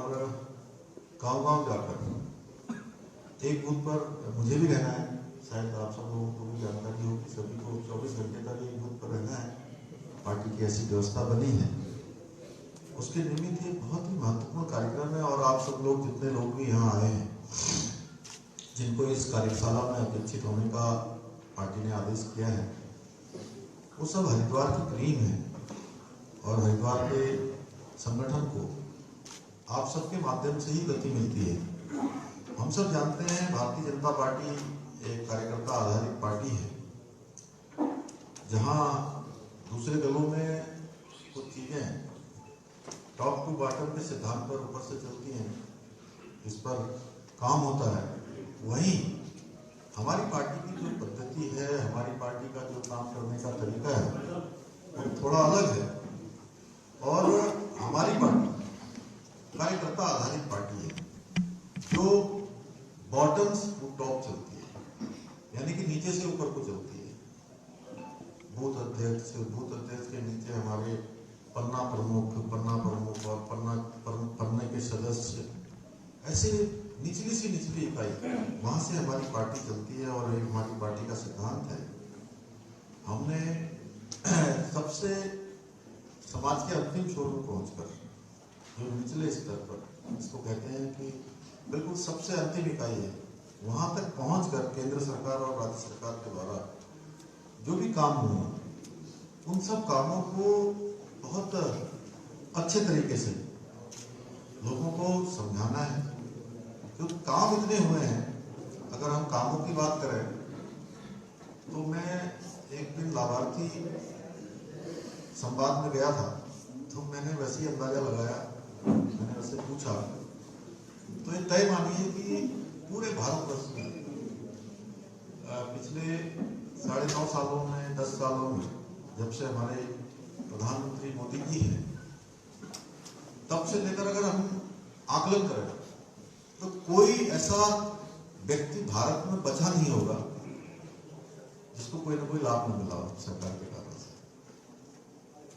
और गांव-गांव जाकर एक बूथ पर मुझे भी रहना है, शायद आप सब लोगों को भी जानकारी हो कि सभी को 24 घंटे तक एक बूथ पर रहना है। पार्टी की ऐसी व्यवस्था बनी है। उसके निमित्त एक बहुत ही महत्वपूर्ण कार्यक्रम है और आप सब लोग जितने लोग भी यहाँ आए हैं, जिनको इस कार्यशाला में अपेक्षित होने का पार्टी ने आदेश किया है, वो सब हरिद्वार की क्रीम है और हरिद्वार के संगठन को आप सबके माध्यम से ही गति मिलती है। हम सब जानते हैं भारतीय जनता पार्टी एक कार्यकर्ता आधारित पार्टी है, जहां दूसरे दलों में कुछ चीजें टॉप टू बॉटम के सिद्धांत पर ऊपर से चलती हैं, इस पर काम होता है। वहीं हमारी पार्टी की जो पद्धति है, हमारी पार्टी का जो काम करने का तरीका है, वो थोड़ा अलग है और हमारी पार्टी कार्यकर्ता आधारित पार्टी है, जो बॉटम टू टॉप चलती है, यानी कि नीचे से ऊपर को चलती है। बूथ अध्यक्ष के नीचे हमारे पन्ना प्रमुख और पन्ने के सदस्य, ऐसे निचली से निचली इकाई, वहां से हमारी पार्टी चलती है और ये हमारी पार्टी का सिद्धांत है। हमने सबसे समाज के अंतिम छोर में पहुंचकर, जो निचले स्तर पर, इसको कहते हैं कि बिल्कुल सबसे अंतिम इकाई है, वहां तक पहुंचकर केंद्र सरकार और राज्य सरकार के द्वारा जो भी काम हुए, उन सब कामों को बहुत अच्छे तरीके से लोगों को समझाना है। जो काम इतने हुए हैं, अगर हम कामों की बात करें तो मैं एक दिन लाभार्थी संवाद में गया था, तो मैंने वैसे ही अंदाजा लगाया, मैंने उससे पूछा, तो ये तय मानिए कि पूरे भारतवर्ष में पिछले 9.5 सालों में, 10 सालों में, जब से हमारे प्रधानमंत्री मोदी जी हैं, तब से लेकर अगर हम आकलन करें तो कोई ऐसा व्यक्ति भारत में बचा नहीं होगा जिसको कोई ना कोई लाभ न मिला हो सरकार के कारण से।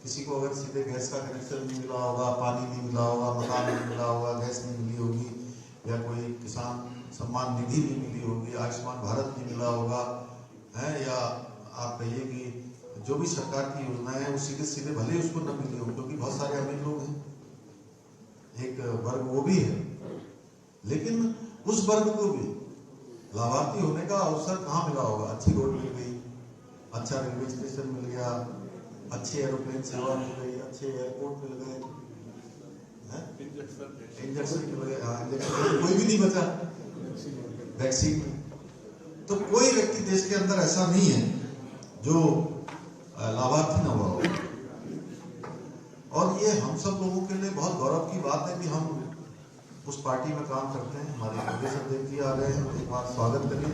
किसी को अगर सीधे गैस का कनेक्शन नहीं मिला होगा, पानी नहीं मिला होगा, मकान नहीं मिला होगा, गैस नहीं मिली होगी, या कोई किसान सम्मान निधि नहीं मिली होगी, आयुष्मान भारत नहीं मिला होगा, है, या आप कहिए कि जो भी सरकार की योजनाएं हैं वो सीधे सीधे भले उसको न मिली हो, क्योंकि बहुत सारे अमीर लोग हैं, एक वर्ग वो भी है, लेकिन उस वर्ग को भी लाभार्थी होने का अवसर कहाँ मिला होगा? अच्छी रोड मिल गई, अच्छा रेलवे स्टेशन मिल गया, अच्छी एरोप्लेन सेवा मिल गई, अच्छे एयरपोर्ट मिल गए, इंजेक्शन मिल गए, कोई भी नहीं बचा वैक्सीन में। तो कोई व्यक्ति देश के अंदर ऐसा नहीं है जो लाभार्थी न हुआ हो। और ये हम सब लोगों के लिए बहुत गौरव की बात है कि हम उस पार्टी में काम करते हैं। हमारे प्रदेश अध्यक्ष जी आ रहे हैं, एक बार स्वागत करिए।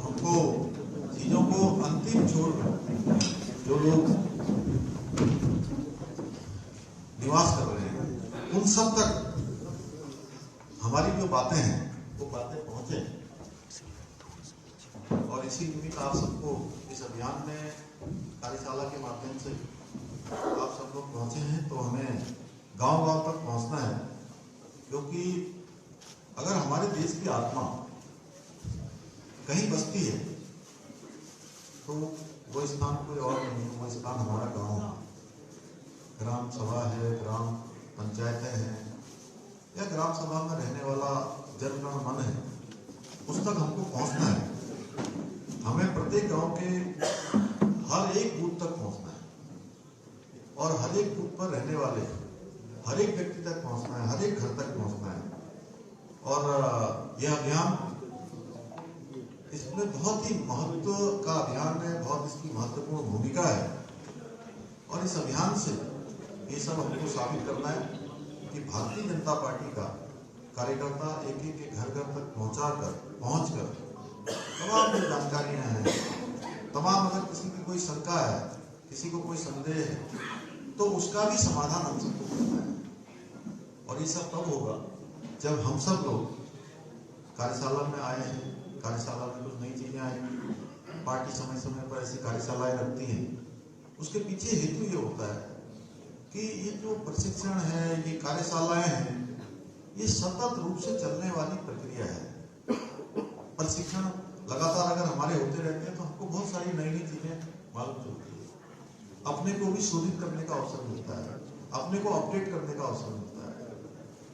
हमको चीजों को अंतिम छोर में जो लोग निवास कर रहे हैं, उन सब तक हमारी जो बातें हैं वो बातें पहुंचे, और इसी निमित्त आप सबको इस अभियान में कार्यशाला के माध्यम से आप सब लोग पहुंचे हैं। तो हमें गांव-गांव तक पहुंचना है, क्योंकि अगर हमारे देश की आत्मा कहीं बसती है तो वो स्थान कोई और नहीं है, वो स्थान हमारा गांव है। ग्राम सभा है, ग्राम पंचायतें हैं, या ग्राम सभा में रहने वाला जनगण मन है, उस तक हमको पहुंचना है। हमें प्रत्येक गांव के हर एक बूथ तक पहुंचना है और हर एक बूथ पर रहने वाले हर एक व्यक्ति तक पहुंचना है, हर एक घर तक पहुंचना है। और यह अभियान, इसमें बहुत ही महत्व का अभियान है, बहुत इसकी महत्वपूर्ण भूमिका है। और इस अभियान से ये सब हमको साबित करना है कि भारतीय जनता पार्टी का कार्यकर्ता एक एक घर घर तक पहुंचकर तमाम जो जानकारियां हैं, तमाम, अगर किसी की कोई शंका है, किसी को कोई संदेह है, तो उसका भी समाधान हम सबको करना है। और ये सब तब होगा जब हम सब लोग कार्यशाला में आए हैं, कार्यशाला में कुछ नई चीजें आएंगी, पार्टी समय समय पर ऐसी कार्यशालाएं रखती है, उसके पीछे हेतु ये होता है कि ये जो प्रशिक्षण है, ये कार्यशालाएं हैं, ये सतत रूप से चलने वाली प्रक्रिया है। प्रशिक्षण लगातार अगर हमारे होते रहते हैं तो हमको बहुत सारी नई नई चीजें मालूम चलती है, अपने को भी शोधित करने का अवसर मिलता है, अपने को अपडेट करने का अवसर मिलता है।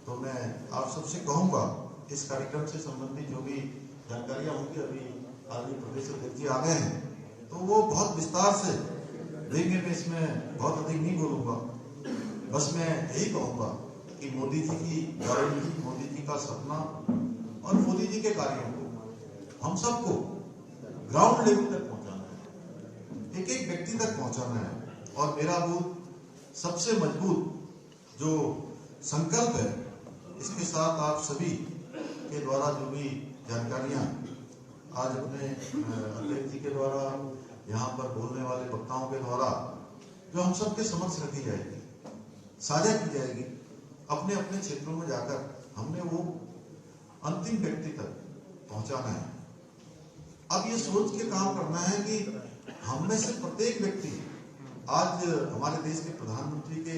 तो मैं आप सबसे कहूंगा, इस कार्यक्रम से संबंधित जो भी जानकारियां होंगी, अभी आदरणीय प्रदेश अध्यक्ष जी आ गए हैं तो वो बहुत विस्तार से देंगे। मैं इसमें बहुत अधिक नहीं बोलूंगा, बस मैं यही कहूंगा कि मोदी जी की गारंटी, मोदी जी का सपना और मोदी जी के कार्यों को हम सबको ग्राउंड लेवल तक पहुंचाना है, एक एक व्यक्ति तक पहुंचाना है। और मेरा बूथ सबसे मजबूत जो संकल्प है, इसके साथ आप सभी के द्वारा जो भी जानकारियां आज अपने अध्यक्ष जी के द्वारा, यहाँ पर बोलने वाले वक्ताओं के द्वारा जो हम सबके समक्ष रखी जाएगी, साझा की जाएगी, अपने अपने क्षेत्रों में जाकर हमने वो अंतिम व्यक्ति तक पहुंचाना है। अब ये सोच के काम करना है कि हम में से प्रत्येक व्यक्ति, आज हमारे देश के प्रधानमंत्री के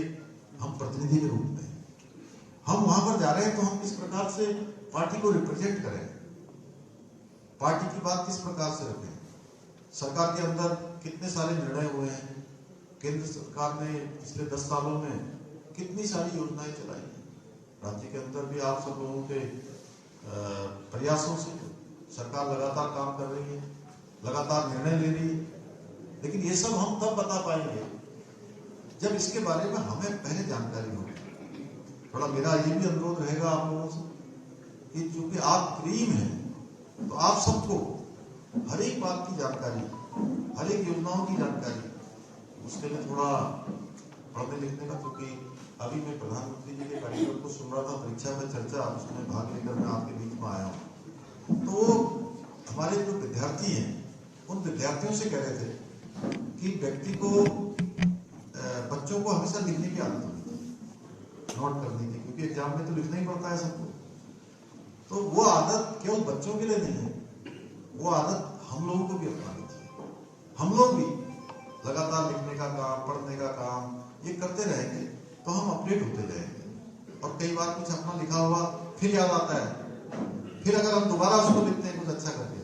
हम प्रतिनिधि के रूप में हम वहां पर जा रहे हैं, तो हम किस प्रकार से पार्टी को रिप्रेजेंट करें, पार्टी की बात किस प्रकार से रखें। सरकार के अंदर कितने सारे निर्णय हुए हैं, केंद्र सरकार ने पिछले 10 सालों में कितनी सारी योजनाएं चलाई हैं, राज्य के अंदर भी आप सब लोगों के प्रयासों से सरकार लगातार काम कर रही है, लगातार निर्णय ले रही है। लेकिन ये सब हम तब बता पाएंगे जब इसके बारे में हमें पहले जानकारी होगी। थोड़ा मेरा ये भी अनुरोध रहेगा आप लोगों से कि चूंकि आप टीम हैं, तो आप सबको हर एक बात की जानकारी, हर एक योजनाओं की जानकारी, उसके लिए थोड़ा पढ़ने लिखने का, क्योंकि अभी मैं प्रधानमंत्री जी के कार्यक्रम को सुन रहा था, परीक्षा पे चर्चा, उसमें भाग लेकर मैं आपके बीच में आया हूँ। तो हमारे जो विद्यार्थी हैं, उन विद्यार्थियों से कह रहे थे कि व्यक्ति को, बच्चों को हमेशा लिखने की आदत होती है, नोट करने की, क्योंकि एग्जाम में तो लिखना ही पड़ता है सबको। तो वो आदत केवल बच्चों के लिए नहीं है, वो आदत हम लोगों को भी अपनानी चाहिए। हम लोग भी लगातार लिखने का काम, पढ़ने का काम ये करते रहेंगे तो हम अपडेट होते जाएंगे। और कई बार कुछ अपना लिखा हुआ फिर याद आता है, फिर अगर हम दोबारा उसको लिखते हैं कुछ अच्छा करके,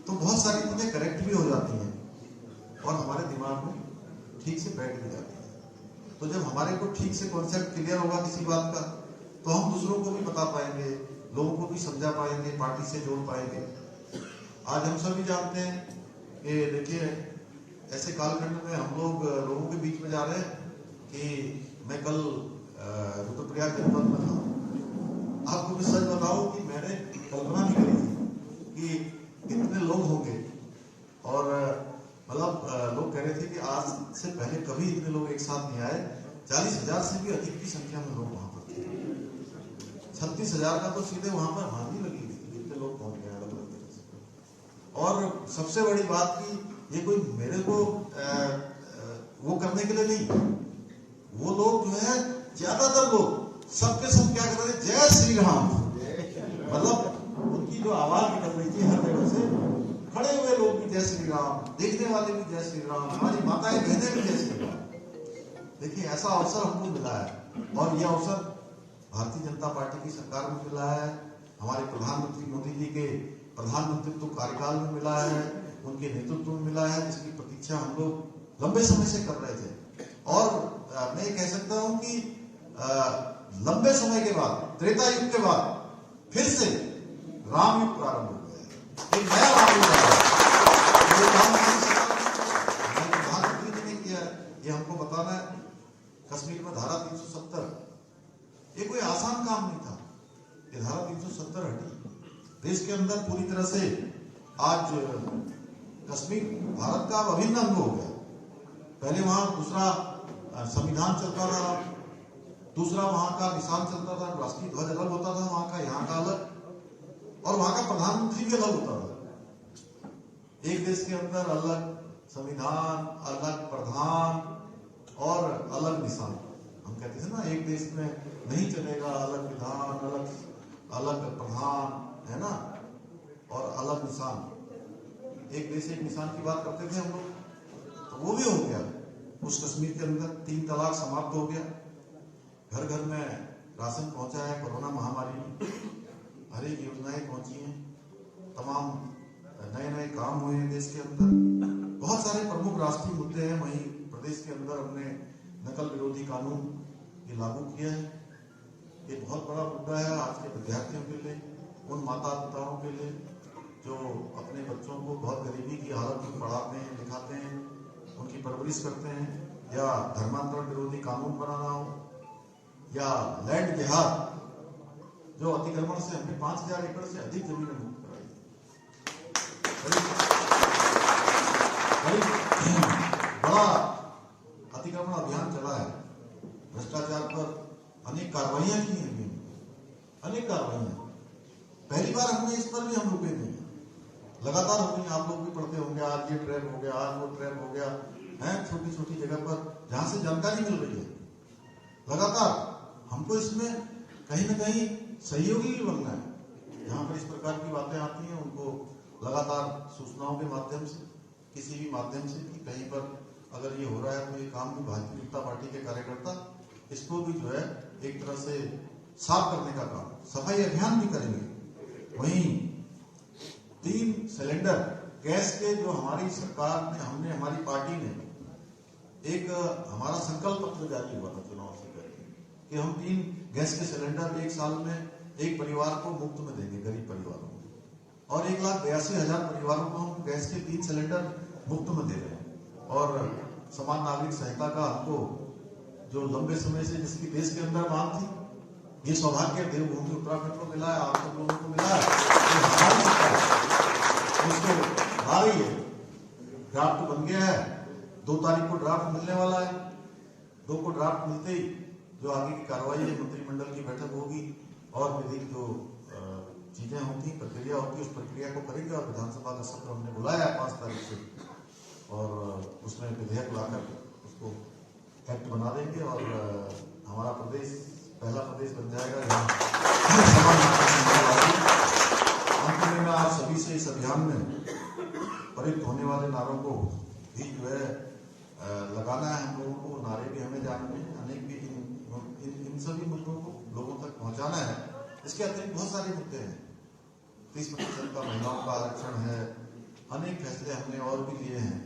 तो बहुत सारी चीजें करेक्ट भी हो जाती हैं और हमारे दिमाग में ठीक से बैठ भी जाती है। तो जब हमारे को ठीक से कॉन्सेप्ट क्लियर होगा किसी बात का, तो हम दूसरों को भी बता पाएंगे, लोगों को भी समझा पाएंगे, पार्टी से जोड़ पाएंगे। आज हम सभी जानते हैं कि देखिए, ऐसे कालखंड में हम लोगों के बीच में जा रहे हैं कि मैं कल रुद्रप्रयाग जनपद में था। आपको मैं सच बताऊं कि मैंने कल्पना नहीं करी थी कि इतने लोग होंगे, और मतलब लोग कह रहे थे कि आज से पहले कभी इतने लोग एक साथ नहीं आए। 40,000 से भी अधिक की संख्या में लोग वहां पर थे। 36,000 का तो सीधे वहां पर हानि लगी थी, इतने लोग पहुंच गए अलग अलग तरह से। और सबसे बड़ी बात की, ये कोई मेरे को वो करने के लिए नहीं, वो लोग जो है, ज्यादातर लोग सबके सब क्या कर रहे थे, जय श्री राम, मतलब उनकी जो आवाज निकल रही थी हर जगह से, खड़े हुए लोग भी जय श्री राम, देखने वाले भी जय श्री राम, हमारी माताएं बहनें भी जय श्री राम। देखिए, ऐसा अवसर हमको मिला है, और यह अवसर भारतीय जनता पार्टी की सरकार में मिला है, हमारे प्रधानमंत्री मोदी जी के प्रधानमंत्रित्व कार्यकाल में मिला है, उनके नेतृत्व में मिला है, जिसकी प्रतीक्षा हम लोग लंबे समय से कर रहे थे। और मैं कह सकता हूं कि लंबे समय के बाद, त्रेता युग के बाद फिर से राम युग प्रारंभ हो गया, एक नया राम युग आया। प्रधानमंत्री जी ने किया, ये हमको बताना है। कश्मीर में धारा 370, ये कोई आसान काम नहीं था। ये धारा 370 हटी, देश के अंदर पूरी तरह से आज कश्मीर भारत का अभिन्न अंग हो गया। पहले वहां दूसरा संविधान चलता था, दूसरा वहां का निशान चलता था, राष्ट्रीय ध्वज अलग होता था वहां का, यहाँ का अलग, और वहां का प्रधानमंत्री भी अलग होता था। एक देश के अंदर अलग संविधान, अलग प्रधान और अलग निशान। हम कहते थे ना, एक देश में नहीं चलेगा, अलग विधान, अलग प्रधान, है ना, और अलग निशान। एक देश एक निशान की बात करते थे हम लोग, तो वो भी हो गया। उस कश्मीर के अंदर 3 तलाक समाप्त हो गया। घर घर में राशन पहुंचा है। कोरोना महामारी में हर एक योजनाएं पहुंची हैं। तमाम नए नए काम हुए हैं देश के अंदर। बहुत सारे प्रमुख राष्ट्रीय मुद्दे हैं। वहीं प्रदेश के अंदर हमने नकल विरोधी कानून ये लागू किया है। ये बहुत बड़ा मुद्दा है आज के विद्यार्थियों के लिए, उन माता पिताओं के लिए जो अपने बच्चों को बहुत गरीबी की हालत में पढ़ाते हैं, लिखाते हैं, उनकी परवरिश करते हैं। या धर्मांतरण विरोधी कानून बनाना हो, या लैंड जिहाद, जो अतिक्रमण से हमने 5000 एकड़ से अधिक जमीन मुक्त कराई। बड़ा अतिक्रमण अभियान चला है। भ्रष्टाचार पर अनेक कार्रवाइयां की हैं, अनेक कार्रवाइयां। पहली बार हमने इस पर भी हम रुके नहीं, लगातार हो गई। आप लोग भी पढ़ते होंगे, आज ये ट्रैप हो गया, आज वो ट्रैप हो गया है। छोटी छोटी जगह पर जहां से जानकारी मिल रही है, लगातार हमको इसमें कहीं ना कहीं सहयोगी भी बनना है। जहां पर इस प्रकार की बातें आती हैं, उनको लगातार सूचनाओं के माध्यम से, किसी भी माध्यम से, कि कहीं पर अगर ये हो रहा है तो ये काम भी भारतीय जनता पार्टी के कार्यकर्ता इसको भी जो है एक तरह से साफ करने का काम, सफाई अभियान भी करेंगे। वहीं 3 सिलेंडर गैस के जो हमारी सरकार ने, हमारी पार्टी ने एक हमारा संकल्प पत्र जारी हुआ था चुनाव से पहले कि हम 3 गैस के सिलेंडर 1 साल में एक परिवार को मुफ्त में देंगे, गरीब परिवारों को। और 1,82,000 परिवारों को हम गैस के 3 सिलेंडर मुफ्त में दे रहे हैं। और समान नागरिक संहिता का हमको जो लंबे समय से जिसकी देश के अंदर मांग थी, ये सौभाग्य देवभूमि उत्तराखंड को मिला है, आप सब लोगों को मिला है। उसको आ रही है, ड्राफ्ट बन गया है। 2 तारीख को ड्राफ्ट मिलने वाला है। 2 को ड्राफ्ट मिलते ही जो आगे की कार्रवाई है, मंत्रिमंडल की बैठक होगी और विधिक जो चीजें होती, प्रक्रिया होती, उस प्रक्रिया को करेंगे। और विधानसभा का सत्र हमने बुलाया है 5 तारीख से, और उसमें विधेयक लाकर उसको एक्ट बना देंगे और हमारा प्रदेश पहला प्रदेश बन जाएगा। अंत में आप सभी से इस अभियान में प्रयुक्त होने वाले नारों को भी जो है लगाना है। हम लोगों को नारे भी हमें जानने हैं, अनेक भी इन सभी मुद्दों को लोगों तक पहुंचाना है। इसके अतिरिक्त बहुत सारे मुद्दे हैं। 30% का महिलाओं का आरक्षण है। अनेक फैसले हमने और भी लिए हैं।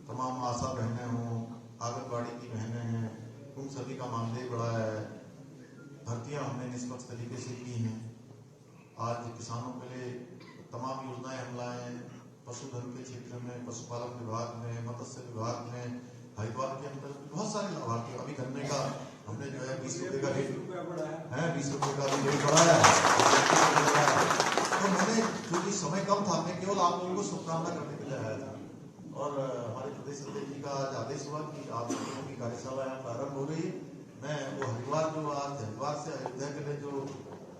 तमाम आशा बहनें हों, आंगनबाड़ी की बहनें हैं, उन सभी का मानदेय बढ़ा है। भर्तियां हमने निष्पक्ष तरीके से की हैं। आज किसानों के लिए तमाम योजनाएं हम लाए हैं। पशुधन के क्षेत्र में, पशुपालन विभाग में, मत्स्य विभाग में, हरिद्वार के अंदर बहुत सारे लाभार्थी। अभी गन्ने का हमने जो है 20 रुपए का रेट है, 20 रुपए का भी रेट बढ़ाया है। तो मैंने क्योंकि समय कम था, मैं केवल आप लोगों को शुभकामना करने के लिए आया था। और हमारे प्रदेश अध्यक्ष जी का आज आदेश हुआ कि आप लोगों की कार्यशाला यहाँ प्रारंभ हो रही है। मैं वो हरिद्वार, जो आज हरिद्वार से अयोध्या के लिए जो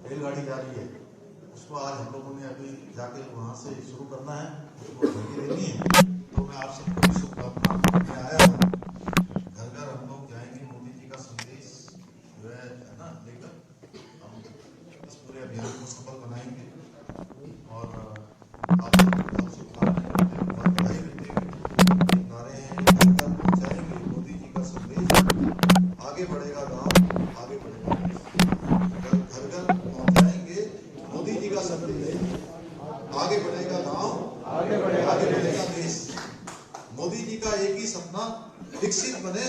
रेलगाड़ी जा रही है, उसको आज हम लोगों ने अभी जाके वहाँ से शुरू करना है, उसको धमकी देनी है। तो मैं आप सबको भी शुभकामना देने आया हूँ। घर घर हम लोग जाएंगे, मोदी जी का संदेश जो है ना लेकर हम इस पूरे अभियान को सफल बनाएंगे। और आप सबको बहुत शुभकामनाएं देते हुए, बहुत बधाई देते हुए, नारे हैं घर घर पहुँचाएंगे मोदी जी का संदेश, आगे बढ़ेगा गाँव, आगे बढ़ेगा देश। घर घर पहुँचाएंगे मोदी जी का संदेश, आगे बढ़ेगा गाँव, आगे बढ़ेगा देश। मोदी जी का एक ही सपना, विकसित बने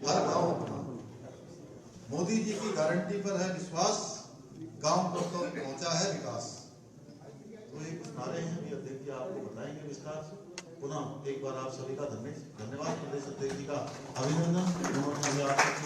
हर गांव अपना। मोदी जी की गारंटी पर है विश्वास, गांव तक तो पहुंचा है विकास। तो एक नारे हैं भी अध्यक्ष जी आपको बताएंगे विस्तार से। पुनः एक बार आप सभी का धन्यवाद। प्रदेश अध्यक्ष जी का अभिनंदन।